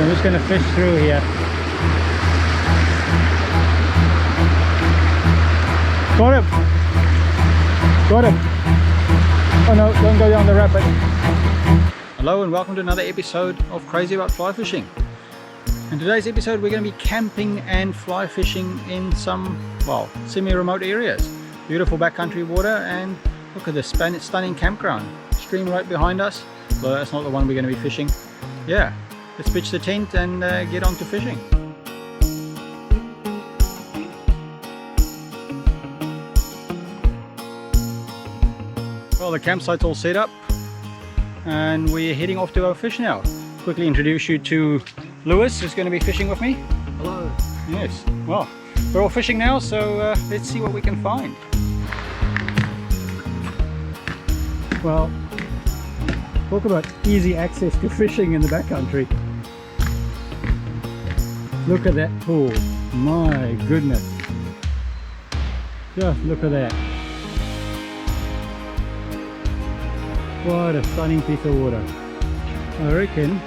I'm just going to fish through here. Got him! Got him! Oh no, don't go down the rapid. Hello and welcome to another episode of Crazy About Fly Fishing. In today's episode we're going to be camping and fly fishing in some, well, semi-remote areas. Beautiful backcountry water, and look at this stunning campground. Stream right behind us, though that's not the one we're going to be fishing. Yeah, let's pitch the tent and get on to fishing. Well, the campsite's all set up and we're heading off to our fish now. Quickly introduce you to Lewis, who's going to be fishing with me. Hello. Yes, well, we're all fishing now, so let's see what we can find. Well, talk about easy access to fishing in the backcountry. Look at that pool, my goodness. Just look at that. What a stunning piece of water. I reckon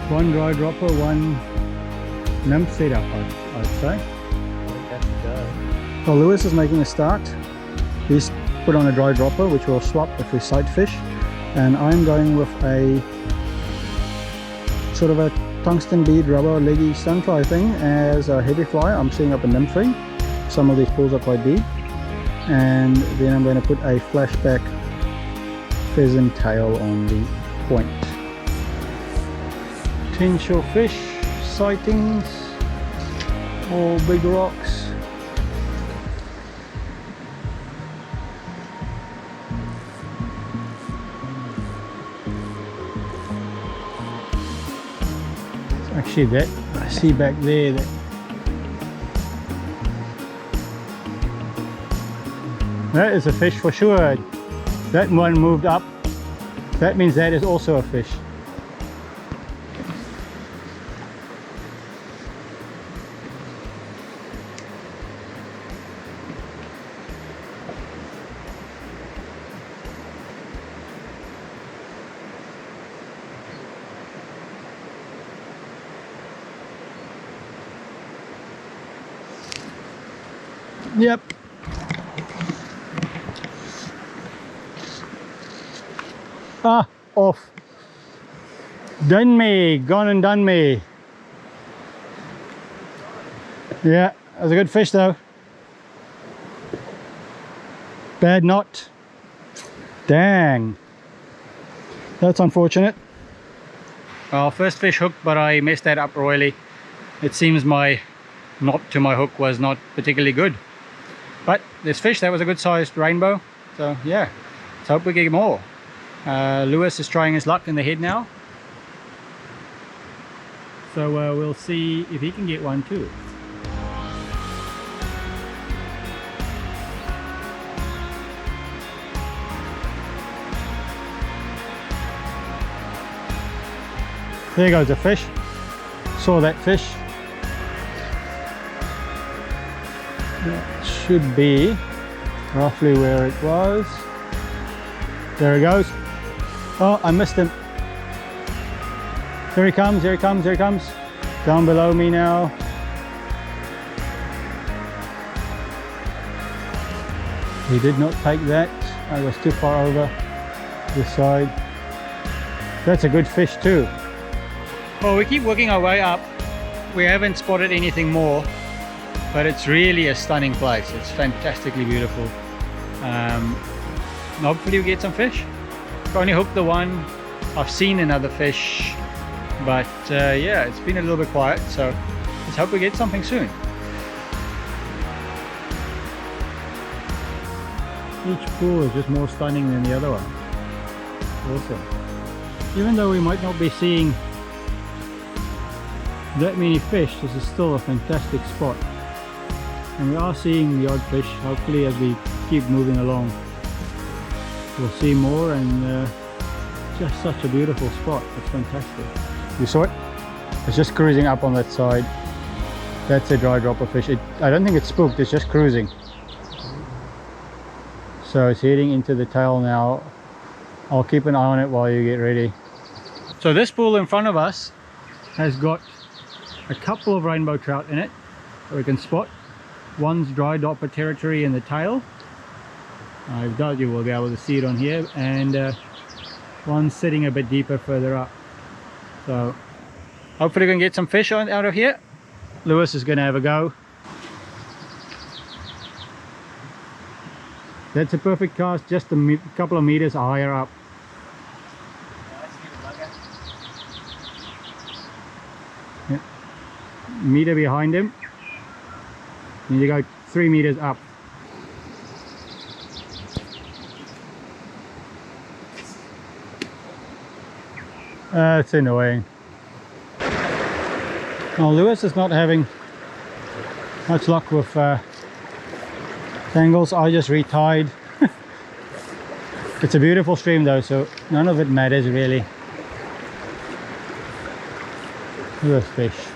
one dry dropper, one nymph setup, I'd say. I think that's the go. Well, Lewis is making a start. He's put on a dry dropper, which we'll swap if we sight fish. And I'm going with a sort of a tungsten bead rubber leggy sunfly thing as a heavy fly. I'm setting up a nymph ring. Some of these pools are quite deep. And then I'm going to put a flashback pheasant tail on the point. Potential fish sightings, all big rocks. It's actually that I see back there that is a fish for sure. That one moved up. That means that is also a fish. Yep. Ah, off. Done me, gone and done me. Yeah, that was a good fish though. Bad knot. Dang. That's unfortunate. Well, first fish hooked, but I messed that up royally. It seems my knot to my hook was not particularly good. But this fish, that was a good sized rainbow. So yeah, let's hope we get more. Lewis is trying his luck in the head now, so we'll see if he can get one too. There goes a fish. Saw that fish. That should be roughly where it was. There he goes. Oh, I missed him. Here he comes, here he comes, here he comes. Down below me now. He did not take that. I was too far over this side. That's a good fish too. Well, we keep working our way up. We haven't spotted anything more, but it's really a stunning place. It's fantastically beautiful. Hopefully we get some fish. I've only hooked the one. I've seen another fish, but yeah, it's been a little bit quiet, so let's hope we get something soon. Each pool is just more stunning than the other one. Awesome. Even though we might not be seeing that many fish, this is still a fantastic spot. And we are seeing the odd fish. Hopefully as we keep moving along we'll see more, and just such a beautiful spot. It's fantastic. You saw it? It's just cruising up on that side. That's a dry dropper fish. I don't think it's spooked, it's just cruising. So it's heading into the tail now. I'll keep an eye on it while you get ready. So this pool in front of us has got a couple of rainbow trout in it that we can spot. One's dry dropper territory in the tail. I doubt you will be able to see it on here, and one's sitting a bit deeper further up. So hopefully we can get some fish out of here. Lewis is going to have a go. That's a perfect cast, just a couple of meters higher up. Yeah. Meter behind him. And you go 3 meters up. It's annoying. Now Lewis is not having much luck with tangles. I just retied. It's a beautiful stream though, so none of it matters really. Look at this fish.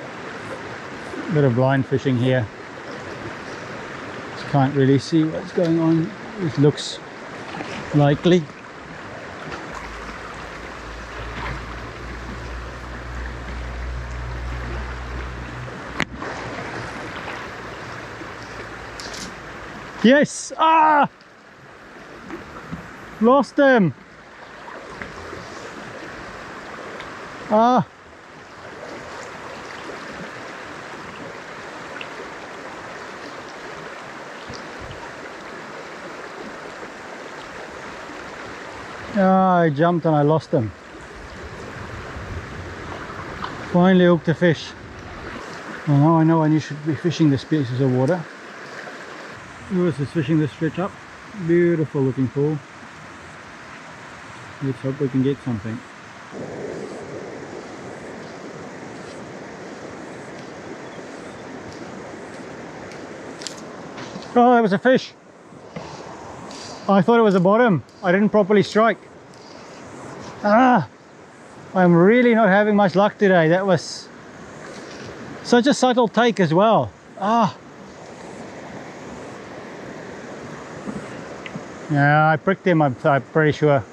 A bit of blind fishing here. Just can't really see what's going on. It looks likely. Yes! Ah! Lost him! Ah! Ah, I jumped and I lost him. Finally hooked a fish. Well, now I know I should be fishing this pieces of water. Lewis is fishing this stretch up. Beautiful looking pool. Let's hope we can get something. Oh, that was a fish. I thought it was a bottom. I didn't properly strike. Ah, I'm really not having much luck today. That was such a subtle take as well. Ah. Yeah, I pricked him, I'm pretty sure.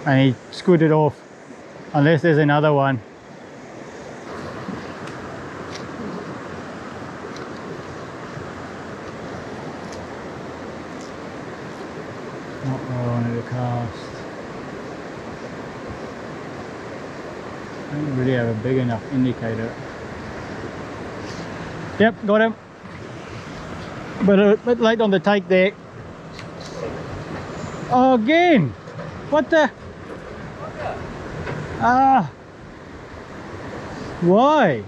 And he scooted off. Unless there's another one. Uh-oh, I need a cast. I don't really have a big enough indicator. Yep, got him. But a bit late on the take there. Oh, again! What the? Ah! Why?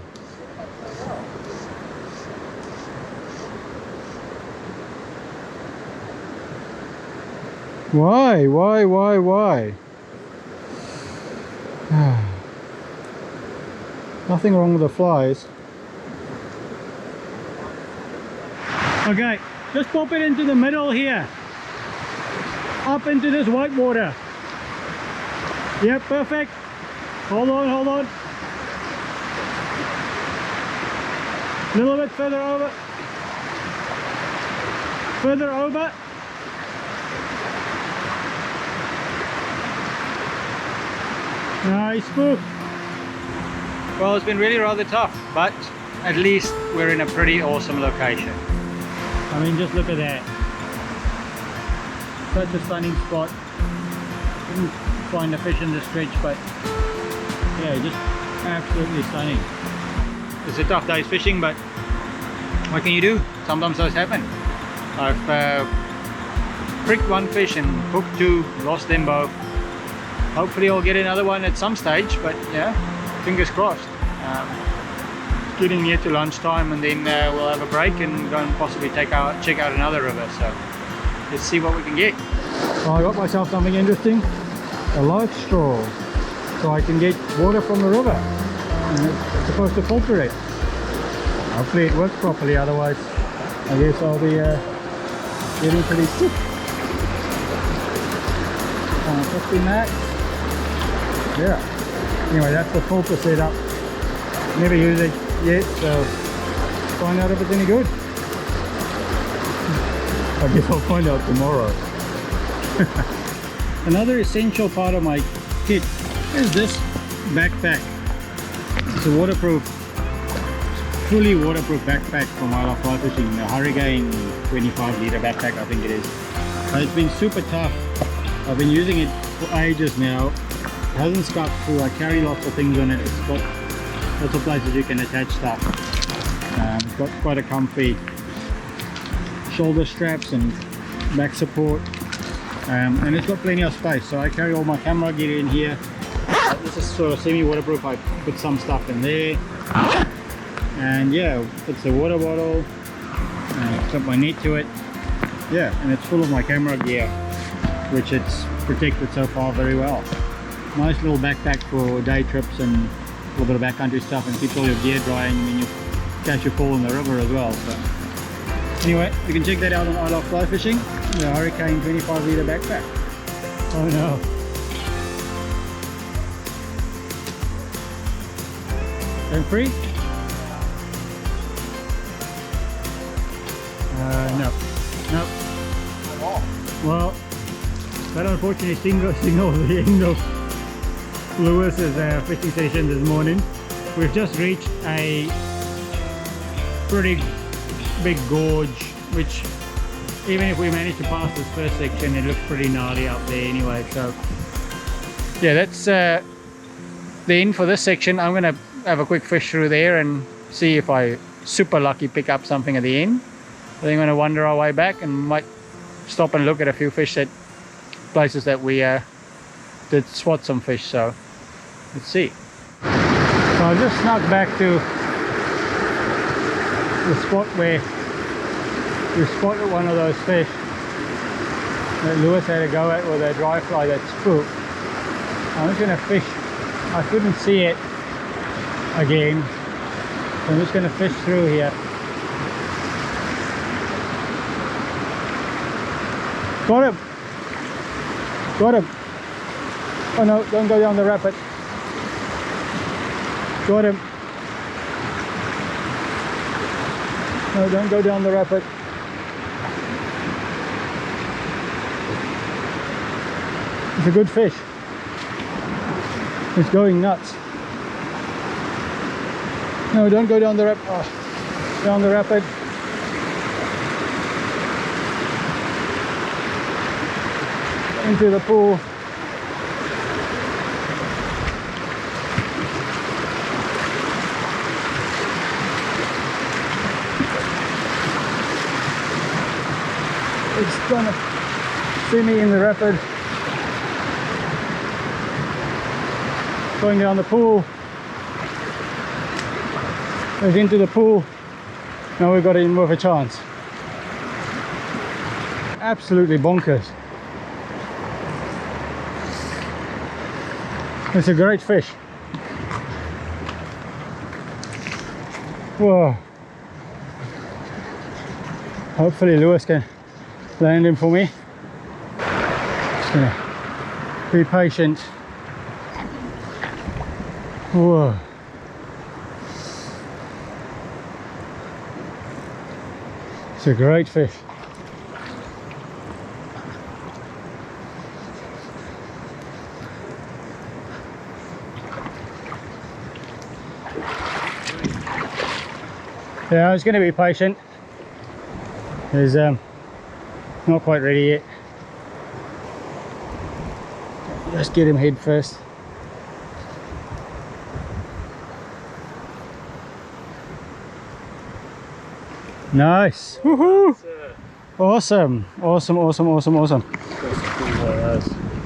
Why? Nothing wrong with the flies. Okay, just pop it into the middle here. Up into this white water. Yep, perfect. Hold on. A little bit further over. Nice spook. Well, it's been really rather tough, but at least we're in a pretty awesome location. I mean, just look at that. Such a stunning spot. Didn't find a fish in the stretch, but yeah, just absolutely stunning. It's a tough day's fishing, but what can you do? Sometimes those happen. I've pricked one fish and hooked two, lost them both. Hopefully I'll get another one at some stage, but yeah, fingers crossed. Getting near to lunchtime, and then we'll have a break and go and possibly check out another river. So let's see what we can get. So I got myself something interesting, a light straw, so I can get water from the river, and it's supposed to filter it. Hopefully it works properly, otherwise I guess I'll be getting pretty sick. 50 max. Yeah. Anyway, that's the filter setup. Never used it yet, so find out if it's any good. I guess I'll find out tomorrow. Another essential part of my kit is this backpack. It's a waterproof, fully waterproof backpack from wildlife fly fishing. The Hurricane 25-liter backpack, I think it is. It's been super tough. I've been using it for ages now. It hasn't scuffed through. I carry lots of things on it. It's got lots of places you can attach stuff. It's got quite a comfy shoulder straps and back support, and it's got plenty of space, so I carry all my camera gear in here. This is sort of semi-waterproof. I put some stuff in there, and yeah, it's a water bottle, got my net to it, yeah, and it's full of my camera gear, which it's protected so far very well. Nice little backpack for day trips and a little bit of backcountry stuff, and keeps all your gear drying when you catch a fall in the river as well. So anyway, you can check that out on I Love Fly Fishing, the Hurricane 25-liter backpack. Oh no. And free? No. No. Well, that unfortunately signals the end of Lewis's fishing session this morning. We've just reached a pretty big gorge, which even if we manage to pass this first section, it looks pretty gnarly up there anyway. So yeah, that's the end for this section. I'm gonna have a quick fish through there and see if I super lucky pick up something at the end. I think I'm gonna wander our way back and might stop and look at a few fish at places that we did spot some fish. So let's see. So I just snuck back to the spot where we spotted one of those fish that Lewis had a go at with a dry fly that spooked. I'm just going to fish. I couldn't see it again, so I'm just going to fish through here. Got him! Got him! Oh no, don't go down the rapid. Got him! No, don't go down the rapid. It's a good fish. It's going nuts. No, don't go down the rapid. Oh, down the rapid. Into the pool. It's gonna see me in the rapid, going down the pool. It's into the pool. Now we've got in with a chance. Absolutely bonkers. It's a great fish. Whoa. Hopefully Lewis can land him for me. Just gonna be patient. Whoa. It's a great fish. Yeah, I was going to be patient. He's not quite ready yet. Just get him head first. Nice. Woohoo! Awesome. Awesome, awesome, awesome, awesome.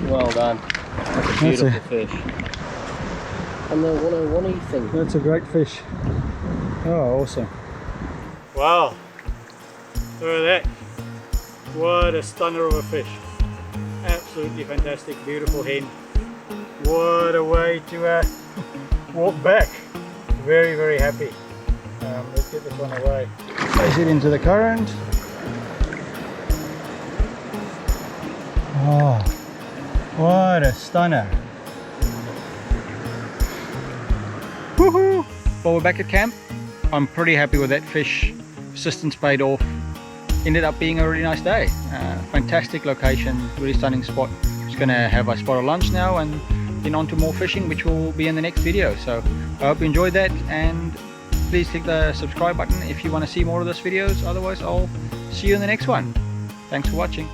Well done. That's a beautiful fish. And the 101-y thing. That's a great fish. Oh, awesome. Wow. Look at that. What a stunner of a fish. Absolutely fantastic, beautiful hen. What a way to walk back. Very, very happy. Let's get this one away. Place it into the current. Oh, what a stunner. Woohoo! Well, we're back at camp. I'm pretty happy with that fish. Persistence paid off. Ended up being a really nice day. Fantastic location, really stunning spot. Just gonna have a spot of lunch now and then on to more fishing, which will be in the next video. So I hope you enjoyed that, and please click the subscribe button if you want to see more of those videos. Otherwise, I'll see you in the next one. Thanks for watching.